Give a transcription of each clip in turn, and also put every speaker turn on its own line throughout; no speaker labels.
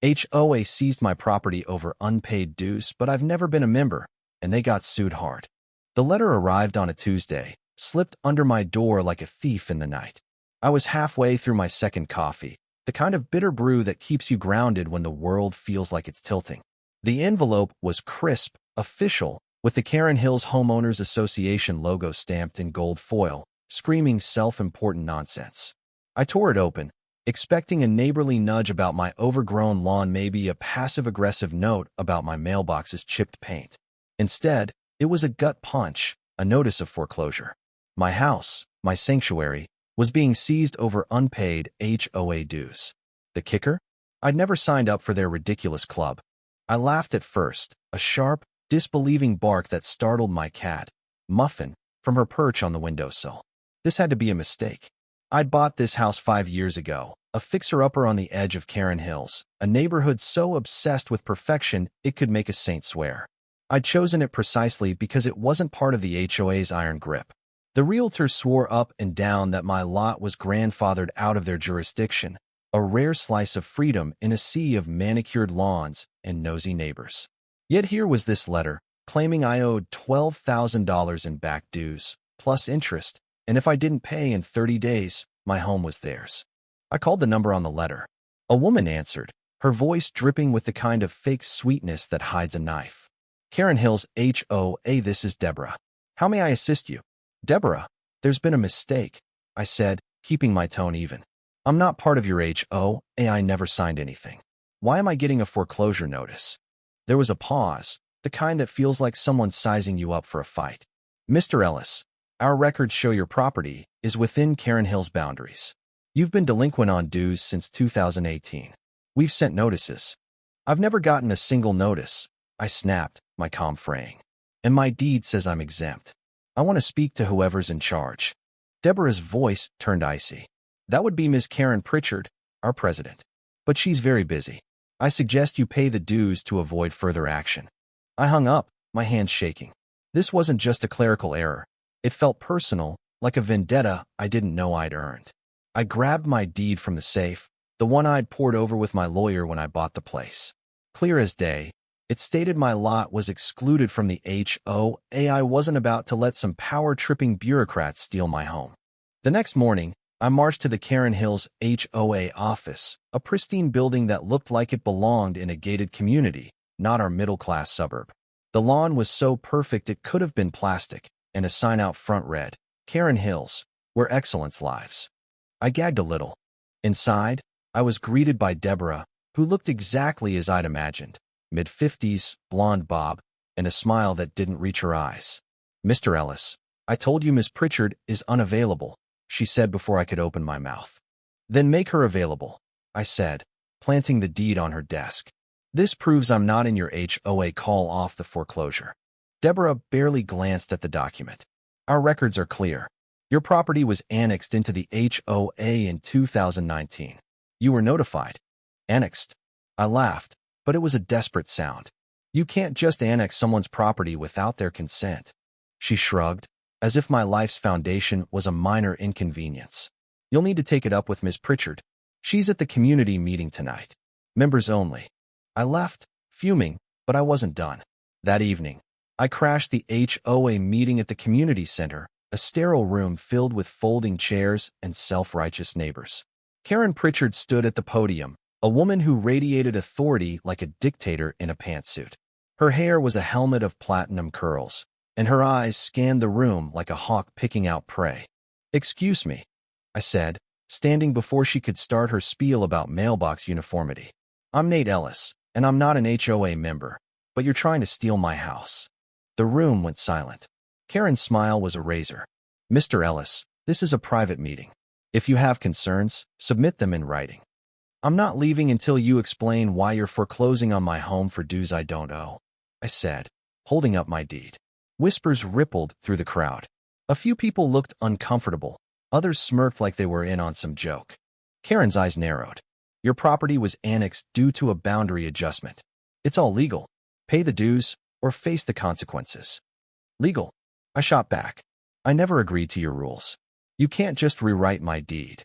HOA seized my property over unpaid dues, but I've never been a member, and they got sued hard. The letter arrived on a Tuesday, slipped under my door like a thief in the night. I was halfway through my second coffee, the kind of bitter brew that keeps you grounded when the world feels like it's tilting. The envelope was crisp, official, with the Karen Hills Homeowners Association logo stamped in gold foil, screaming self-important nonsense. I tore it open, expecting a neighborly nudge about my overgrown lawn, maybe a passive-aggressive note about my mailbox's chipped paint. Instead, it was a gut punch, a notice of foreclosure. My house, my sanctuary, was being seized over unpaid HOA dues. The kicker? I'd never signed up for their ridiculous club. I laughed at first, a sharp, disbelieving bark that startled my cat, Muffin, from her perch on the windowsill. This had to be a mistake. I'd bought this house 5 years ago, a fixer-upper on the edge of Karen Hills, a neighborhood so obsessed with perfection it could make a saint swear. I'd chosen it precisely because it wasn't part of the HOA's iron grip. The realtor swore up and down that my lot was grandfathered out of their jurisdiction, a rare slice of freedom in a sea of manicured lawns and nosy neighbors. Yet here was this letter, claiming I owed $12,000 in back dues, plus interest, and if I didn't pay in 30 days, my home was theirs. I called the number on the letter. A woman answered, her voice dripping with the kind of fake sweetness that hides a knife. Karen Hills HOA, this is Deborah. How may I assist you? Deborah, there's been a mistake, I said, keeping my tone even. I'm not part of your HOA, I never signed anything. Why am I getting a foreclosure notice? There was a pause, the kind that feels like someone sizing you up for a fight. Mr. Ellis, our records show your property is within Karen Hills boundaries. You've been delinquent on dues since 2018. We've sent notices. I've never gotten a single notice, I snapped, my calm fraying. And my deed says I'm exempt. I want to speak to whoever's in charge. Deborah's voice turned icy. That would be Ms. Karen Pritchard, our president. But she's very busy. I suggest you pay the dues to avoid further action. I hung up, my hands shaking. This wasn't just a clerical error. It felt personal, like a vendetta I didn't know I'd earned. I grabbed my deed from the safe, the one I'd poured over with my lawyer when I bought the place. Clear as day, it stated my lot was excluded from the HOA. I wasn't about to let some power-tripping bureaucrats steal my home. The next morning, I marched to the Karen Hills HOA office, a pristine building that looked like it belonged in a gated community, not our middle-class suburb. The lawn was so perfect it could have been plastic, and a sign out front read, Karen Hills, where excellence lives. I gagged a little. Inside, I was greeted by Deborah, who looked exactly as I'd imagined. Mid-50s, blonde bob, and a smile that didn't reach her eyes. Mr. Ellis, I told you Miss Pritchard is unavailable, she said before I could open my mouth. Then make her available, I said, planting the deed on her desk. This proves I'm not in your HOA. Call off the foreclosure. Deborah barely glanced at the document. Our records are clear. Your property was annexed into the HOA in 2019. You were notified. Annexed. I laughed, but it was a desperate sound. You can't just annex someone's property without their consent. She shrugged, as if my life's foundation was a minor inconvenience. You'll need to take it up with Miss Pritchard. She's at the community meeting tonight. Members only. I left, fuming, but I wasn't done. That evening, I crashed the HOA meeting at the community center, a sterile room filled with folding chairs and self-righteous neighbors. Karen Pritchard stood at the podium, a woman who radiated authority like a dictator in a pantsuit. Her hair was a helmet of platinum curls, and her eyes scanned the room like a hawk picking out prey. Excuse me, I said, standing before she could start her spiel about mailbox uniformity. I'm Nate Ellis, and I'm not an HOA member, but you're trying to steal my house. The room went silent. Karen's smile was a razor. Mr. Ellis, this is a private meeting. If you have concerns, submit them in writing. I'm not leaving until you explain why you're foreclosing on my home for dues I don't owe, I said, holding up my deed. Whispers rippled through the crowd. A few people looked uncomfortable. Others smirked like they were in on some joke. Karen's eyes narrowed. Your property was annexed due to a boundary adjustment. It's all legal. Pay the dues or face the consequences. Legal. I shot back. I never agreed to your rules. You can't just rewrite my deed.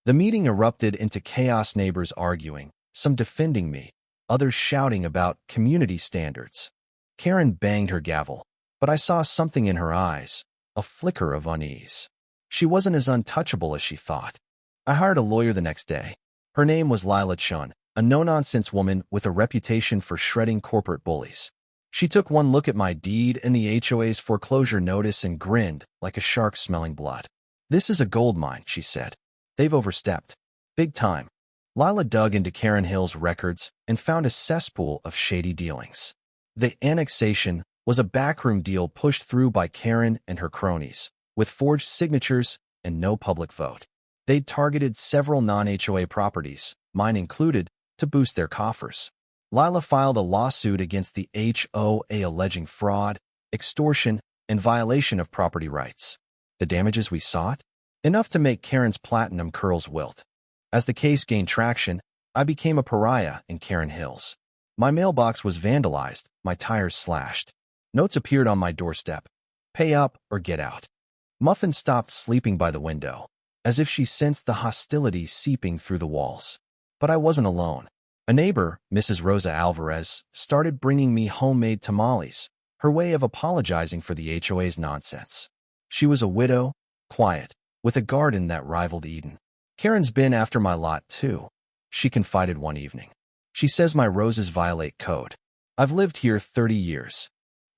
The meeting erupted into chaos, neighbors arguing, some defending me, others shouting about community standards. Karen banged her gavel, but I saw something in her eyes, a flicker of unease. She wasn't as untouchable as she thought. I hired a lawyer the next day. Her name was Lila Chun, a no-nonsense woman with a reputation for shredding corporate bullies. She took one look at my deed and the HOA's foreclosure notice and grinned like a shark smelling blood. "This is a gold mine," she said. "They've overstepped. Big time." Lila dug into Karen Hill's records and found a cesspool of shady dealings. The annexation was a backroom deal pushed through by Karen and her cronies, with forged signatures and no public vote. They'd targeted several non-HOA properties, mine included, to boost their coffers. Lila filed a lawsuit against the HOA alleging fraud, extortion, and violation of property rights. The damages we sought? Enough to make Karen's platinum curls wilt. As the case gained traction, I became a pariah in Karen Hills. My mailbox was vandalized, my tires slashed. Notes appeared on my doorstep. "Pay up or get out." Muffin stopped sleeping by the window, as if she sensed the hostility seeping through the walls. But I wasn't alone. A neighbor, Mrs. Rosa Alvarez, started bringing me homemade tamales, her way of apologizing for the HOA's nonsense. She was a widow, quiet, with a garden that rivaled Eden. "Karen's been after my lot, too," she confided one evening. "She says my roses violate code. I've lived here 30 years.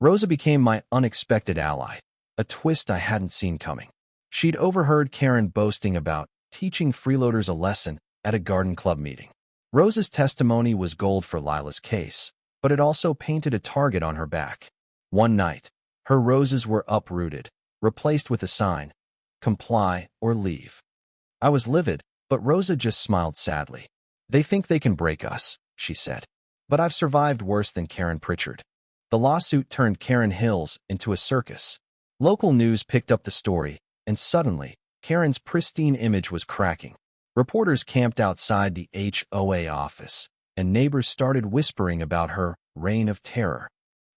Rosa became my unexpected ally, a twist I hadn't seen coming. She'd overheard Karen boasting about teaching freeloaders a lesson at a garden club meeting. Rosa's testimony was gold for Lila's case, but it also painted a target on her back. One night, her roses were uprooted, replaced with a sign, "Comply or leave." I was livid, but Rosa just smiled sadly. "They think they can break us," she said. "But I've survived worse than Karen Pritchard." The lawsuit turned Karen Hills into a circus. Local news picked up the story, and suddenly, Karen's pristine image was cracking. Reporters camped outside the HOA office, and neighbors started whispering about her reign of terror.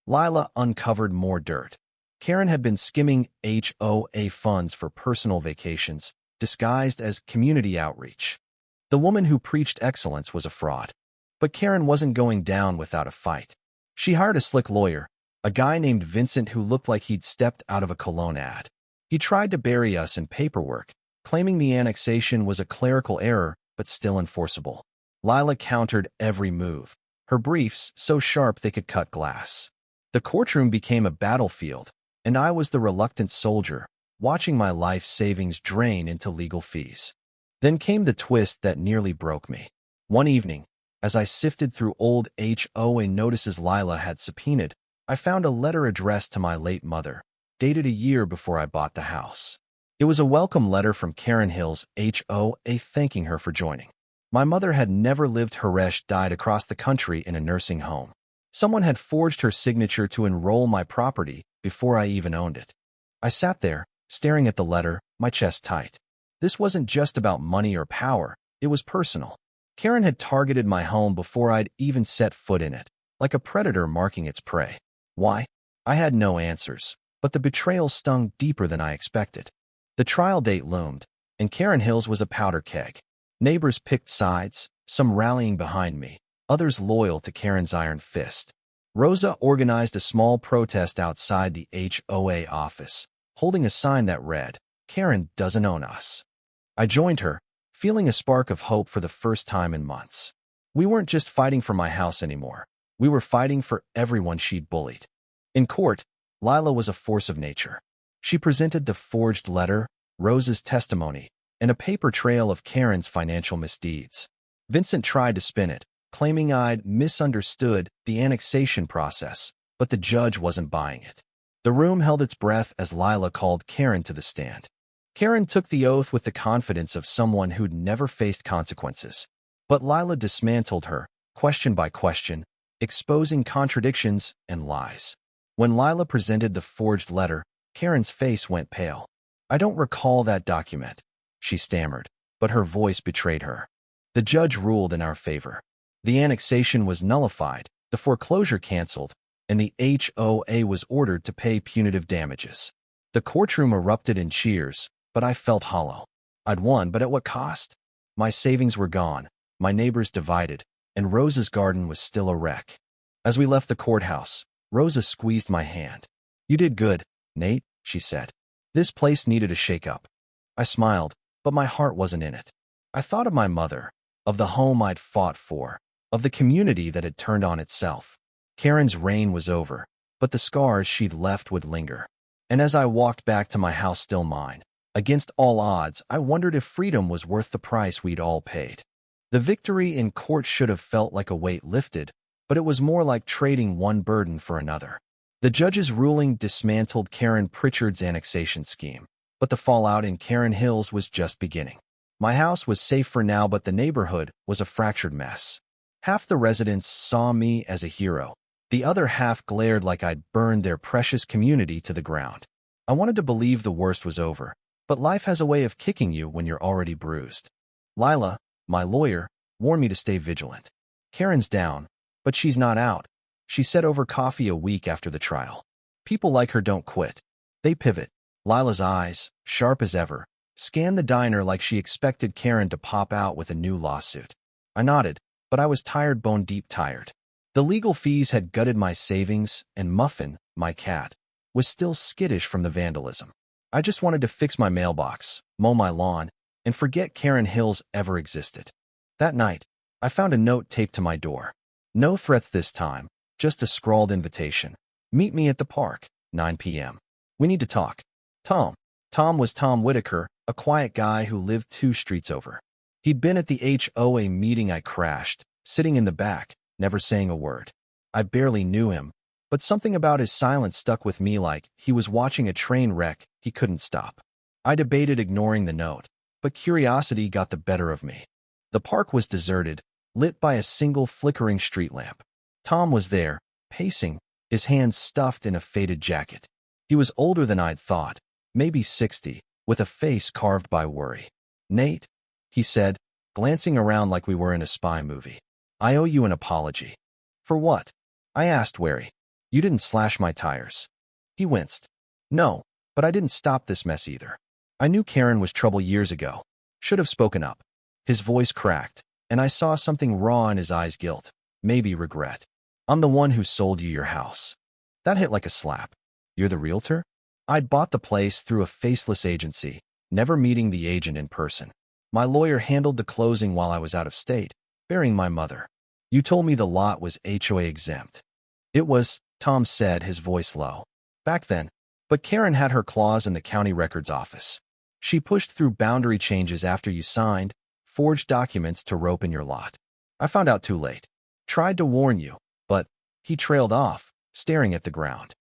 Lila uncovered more dirt. Karen had been skimming HOA funds for personal vacations, disguised as community outreach. The woman who preached excellence was a fraud. But Karen wasn't going down without a fight. She hired a slick lawyer, a guy named Vincent who looked like he'd stepped out of a cologne ad. He tried to bury us in paperwork, claiming the annexation was a clerical error but still enforceable. Lila countered every move, her briefs so sharp they could cut glass. The courtroom became a battlefield, and I was the reluctant soldier, watching my life savings drain into legal fees. Then came the twist that nearly broke me. One evening, as I sifted through old HOA notices Lila had subpoenaed, I found a letter addressed to my late mother, dated a year before I bought the house. It was a welcome letter from Karen Hills HOA thanking her for joining. My mother had never lived. Haresh died across the country in a nursing home. Someone had forged her signature to enroll my property before I even owned it. I sat there, staring at the letter, my chest tight. This wasn't just about money or power, it was personal. Karen had targeted my home before I'd even set foot in it, like a predator marking its prey. Why? I had no answers, but the betrayal stung deeper than I expected. The trial date loomed, and Karen Hills was a powder keg. Neighbors picked sides, some rallying behind me, others loyal to Karen's iron fist. Rosa organized a small protest outside the HOA office, holding a sign that read, "Karen doesn't own us." I joined her, feeling a spark of hope for the first time in months. We weren't just fighting for my house anymore. We were fighting for everyone she'd bullied. In court, Lila was a force of nature. She presented the forged letter, Rosa's testimony, and a paper trail of Karen's financial misdeeds. Vincent tried to spin it, claiming I'd misunderstood the annexation process, but the judge wasn't buying it. The room held its breath as Lila called Karen to the stand. Karen took the oath with the confidence of someone who'd never faced consequences. But Lila dismantled her, question by question, exposing contradictions and lies. When Lila presented the forged letter, Karen's face went pale. "I don't recall that document," she stammered, but her voice betrayed her. The judge ruled in our favor. The annexation was nullified, the foreclosure canceled, and the HOA was ordered to pay punitive damages. The courtroom erupted in cheers, but I felt hollow. I'd won, but at what cost? My savings were gone, my neighbors divided, and Rosa's garden was still a wreck. As we left the courthouse, Rosa squeezed my hand. "You did good, Nate," she said. "This place needed a shake-up." I smiled, but my heart wasn't in it. I thought of my mother, of the home I'd fought for, of the community that had turned on itself. Karen's reign was over, but the scars she'd left would linger. And as I walked back to my house still mine, against all odds, I wondered if freedom was worth the price we'd all paid. The victory in court should have felt like a weight lifted, but it was more like trading one burden for another. The judge's ruling dismantled Karen Pritchard's annexation scheme, but the fallout in Karen Hills was just beginning. My house was safe for now, but the neighborhood was a fractured mess. Half the residents saw me as a hero. The other half glared like I'd burned their precious community to the ground. I wanted to believe the worst was over, but life has a way of kicking you when you're already bruised. Lila, my lawyer, warned me to stay vigilant. Karen's down, but she's not out, she said over coffee a week after the trial. People like her don't quit. They pivot. Lila's eyes, sharp as ever, scanned the diner like she expected Karen to pop out with a new lawsuit. I nodded, but I was tired, bone-deep tired. The legal fees had gutted my savings, and Muffin, my cat, was still skittish from the vandalism. I just wanted to fix my mailbox, mow my lawn, and forget Karen Hills ever existed. That night, I found a note taped to my door. No threats this time, just a scrawled invitation. "Meet me at the park, 9 p.m. We need to talk. Tom." Tom was Tom Whitaker, a quiet guy who lived 2 streets over. He'd been at the HOA meeting I crashed, sitting in the back, never saying a word. I barely knew him, but something about his silence stuck with me, like he was watching a train wreck he couldn't stop. I debated ignoring the note, but curiosity got the better of me. The park was deserted, lit by a single flickering street lamp. Tom was there, pacing, his hands stuffed in a faded jacket. He was older than I'd thought, maybe 60, with a face carved by worry. "Nate," he said, glancing around like we were in a spy movie. "I owe you an apology." "For what?" I asked, wary. "You didn't slash my tires." He winced. "No, but I didn't stop this mess either. I knew Karen was trouble years ago. Should have spoken up." His voice cracked, and I saw something raw in his eyes, guilt, maybe regret. "I'm the one who sold you your house." That hit like a slap. "You're the realtor?" I'd bought the place through a faceless agency, never meeting the agent in person. My lawyer handled the closing while I was out of state, burying my mother. "You told me the lot was HOA exempt." "It was," Tom said, his voice low. "Back then. But Karen had her claws in the county records office. She pushed through boundary changes after you signed, forged documents to rope in your lot. I found out too late. Tried to warn you, but..." He trailed off, staring at the ground.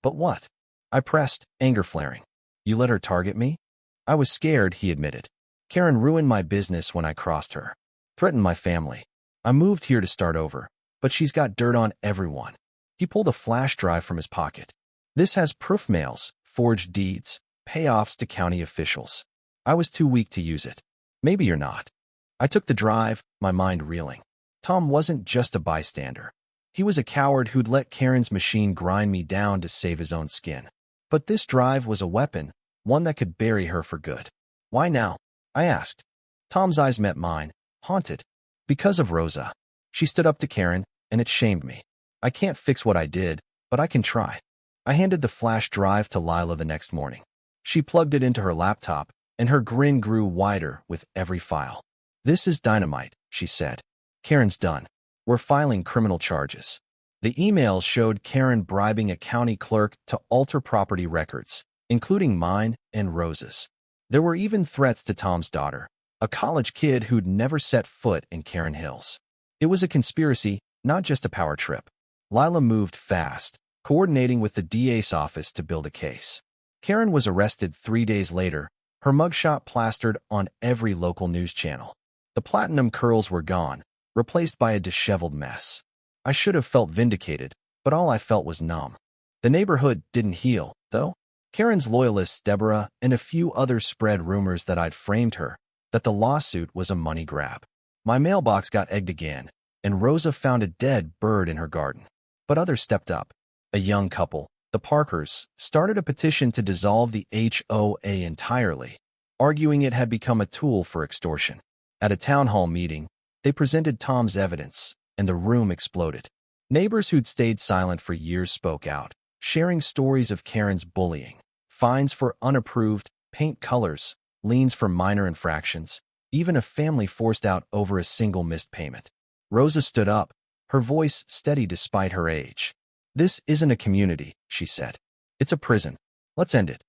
"But what?" I pressed, anger flaring. "You let her target me?" "I was scared," he admitted. "Karen ruined my business when I crossed her. Threatened my family. I moved here to start over, but she's got dirt on everyone." He pulled a flash drive from his pocket. "This has proof mails, forged deeds, payoffs to county officials." I was too weak to use it. "Maybe you're not." I took the drive, my mind reeling. Tom wasn't just a bystander. He was a coward who'd let Karen's machine grind me down to save his own skin. But this drive was a weapon, one that could bury her for good. "Why now?" I asked. Tom's eyes met mine, haunted. "Because of Rosa. She stood up to Karen, and it shamed me. I can't fix what I did, but I can try." I handed the flash drive to Lila the next morning. She plugged it into her laptop, and her grin grew wider with every file. "This is dynamite," she said. "Karen's done. We're filing criminal charges." The emails showed Karen bribing a county clerk to alter property records, including mine and Rose's. There were even threats to Tom's daughter, a college kid who'd never set foot in Karen Hills. It was a conspiracy, not just a power trip. Lila moved fast, coordinating with the DA's office to build a case. Karen was arrested 3 days later, her mugshot plastered on every local news channel. The platinum curls were gone, replaced by a disheveled mess. I should have felt vindicated, but all I felt was numb. The neighborhood didn't heal, though. Karen's loyalists, Deborah, and a few others spread rumors that I'd framed her, that the lawsuit was a money grab. My mailbox got egged again, and Rosa found a dead bird in her garden. But others stepped up. A young couple, the Parkers, started a petition to dissolve the HOA entirely, arguing it had become a tool for extortion. At a town hall meeting, they presented Tom's evidence, and the room exploded. Neighbors who'd stayed silent for years spoke out, sharing stories of Karen's bullying, fines for unapproved paint colors, liens for minor infractions, even a family forced out over a single missed payment. Rosa stood up, her voice steady despite her age. "This isn't a community," she said. "It's a prison. Let's end it."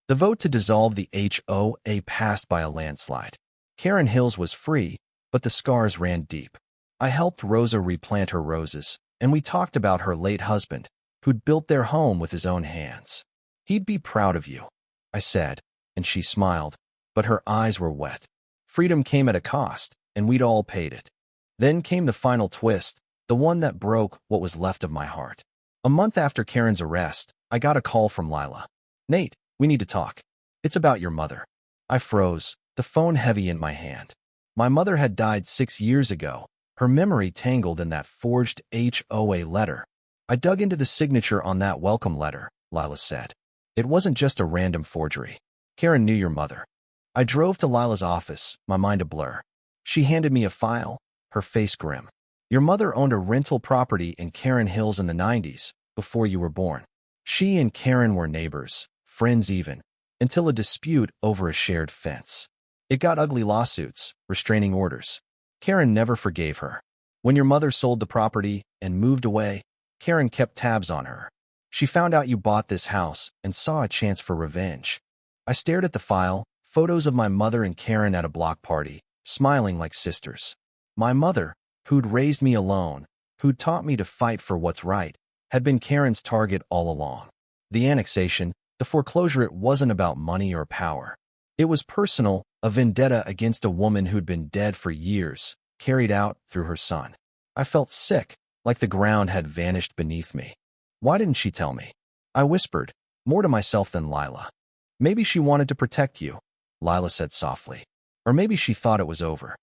The vote to dissolve the HOA passed by a landslide. Karen Hills was free, but the scars ran deep. I helped Rosa replant her roses, and we talked about her late husband, who'd built their home with his own hands. "He'd be proud of you," I said, and she smiled, but her eyes were wet. Freedom came at a cost, and we'd all paid it. Then came the final twist, the one that broke what was left of my heart. A month after Karen's arrest, I got a call from Lila. "Nate, we need to talk. It's about your mother." I froze, the phone heavy in my hand. My mother had died 6 years ago, her memory tangled in that forged HOA letter. "I dug into the signature on that welcome letter," Lila said. "It wasn't just a random forgery. Karen knew your mother." I drove to Lila's office, my mind a blur. She handed me a file, her face grim. "Your mother owned a rental property in Karen Hills in the 90s, before you were born. She and Karen were neighbors, friends even, until a dispute over a shared fence. It got ugly: lawsuits, restraining orders. Karen never forgave her. When your mother sold the property and moved away, Karen kept tabs on her. She found out you bought this house and saw a chance for revenge." I stared at the file, photos of my mother and Karen at a block party, smiling like sisters. My mother, who'd raised me alone, who'd taught me to fight for what's right, had been Karen's target all along. The annexation, the foreclosure, it wasn't about money or power. It was personal, a vendetta against a woman who'd been dead for years, carried out through her son. I felt sick, like the ground had vanished beneath me. "Why didn't she tell me?" I whispered, more to myself than Lila. "Maybe she wanted to protect you," Lila said softly. "Or maybe she thought it was over."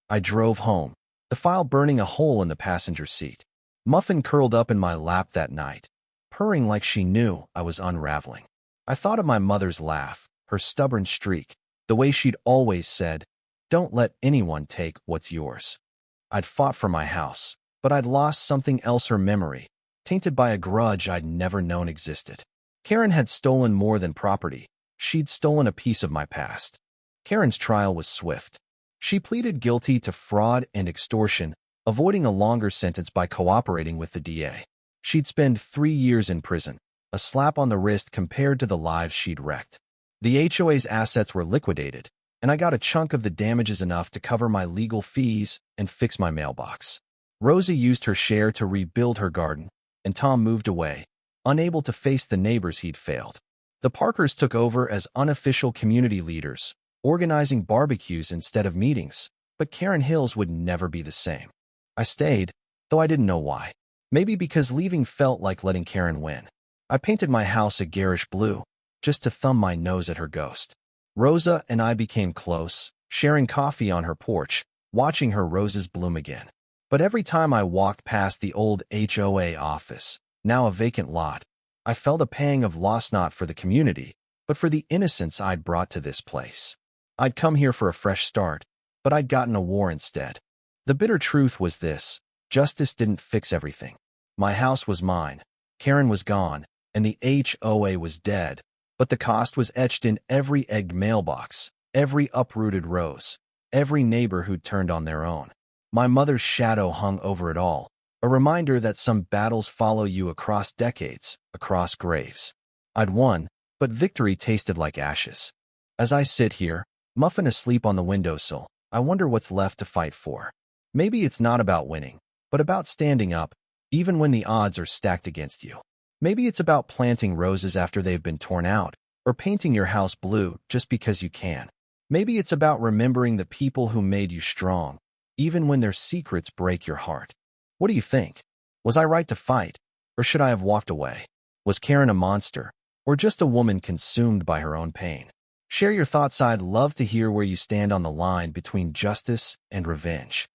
I drove home, the file burning a hole in the passenger seat. Muffin curled up in my lap that night, purring like she knew I was unraveling. I thought of my mother's laugh, her stubborn streak, the way she'd always said, "Don't let anyone take what's yours." I'd fought for my house, but I'd lost something else: her memory, tainted by a grudge I'd never known existed. Karen had stolen more than property. She'd stolen a piece of my past. Karen's trial was swift. She pleaded guilty to fraud and extortion, avoiding a longer sentence by cooperating with the DA. She'd spend 3 years in prison, a slap on the wrist compared to the lives she'd wrecked. The HOA's assets were liquidated, and I got a chunk of the damages, enough to cover my legal fees and fix my mailbox. Rosa used her share to rebuild her garden, and Tom moved away, unable to face the neighbors he'd failed. The Parkers took over as unofficial community leaders, organizing barbecues instead of meetings, but Karen Hills would never be the same. I stayed, though I didn't know why. Maybe because leaving felt like letting Karen win. I painted my house a garish blue, just to thumb my nose at her ghost. Rosa and I became close, sharing coffee on her porch, watching her roses bloom again. But every time I walked past the old HOA office, now a vacant lot, I felt a pang of loss, not for the community, but for the innocence I'd brought to this place. I'd come here for a fresh start, but I'd gotten a war instead. The bitter truth was this: justice didn't fix everything. My house was mine, Karen was gone, and the HOA was dead, but the cost was etched in every egged mailbox, every uprooted rose, every neighbor who'd turned on their own. My mother's shadow hung over it all, a reminder that some battles follow you across decades, across graves. I'd won, but victory tasted like ashes. As I sit here, Muffin asleep on the windowsill, I wonder what's left to fight for. Maybe it's not about winning, but about standing up, even when the odds are stacked against you. Maybe it's about planting roses after they've been torn out, or painting your house blue just because you can. Maybe it's about remembering the people who made you strong, even when their secrets break your heart. What do you think? Was I right to fight, or should I have walked away? Was Karen a monster, or just a woman consumed by her own pain? Share your thoughts. I'd love to hear where you stand on the line between justice and revenge.